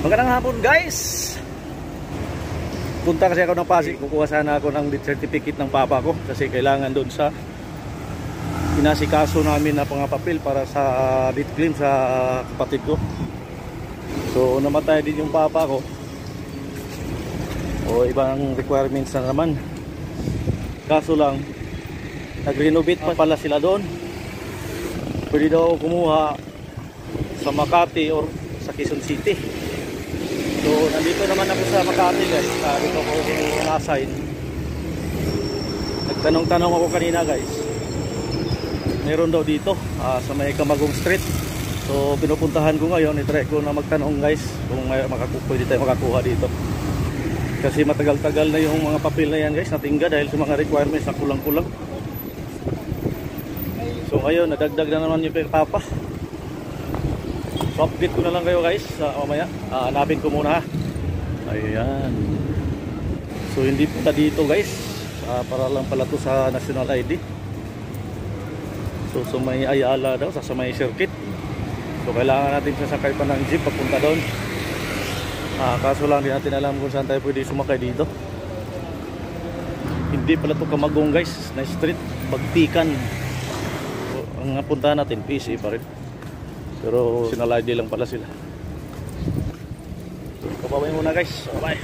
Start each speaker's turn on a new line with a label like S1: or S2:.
S1: Magandang hapon guys. Punta kasi ako ng Pasig. Kukuha sana ako ng death certificate ng papa ko. Kasi kailangan doon sa inasikaso namin na pangapapil para sa death claim sa kapatid ko. So namatay din yung papa ko. O ibang requirements na naman. Kaso lang nag-renovate pa pala sila doon. Pwede daw kumuha sa Makati or sa Quezon City. So nandito naman ako sa Makati guys. Dito ako na-assign. Nagtanong-tanong ako kanina guys. Meron daw dito sa may Camagong Street. So pinupuntahan ko ngayon. I-try ko na magtanong guys kung pwede tayo makakuha dito. Kasi matagal-tagal na yung mga papel na yan guys, natingga dahil sa mga requirements na kulang-kulang. So ngayon nadagdag na naman yung papa. So update ko na lang kayo guys mamaya. Hanapin ko muna ha. Ayan. So hindi punta dito guys, para lang pala to sa national ID. So may Ayala daw, sa may circuit. So kailangan natin sasakay pa ng jeep papunta doon. Kaso lang di natin alam kung saan tayo pwede sumakay dito. Hindi pala to Camagong guys, na street, Bagtikan. So, ang napuntahan natin PC pa rin. Pero national ID lang pala sila. So, kababay muna guys. Bye.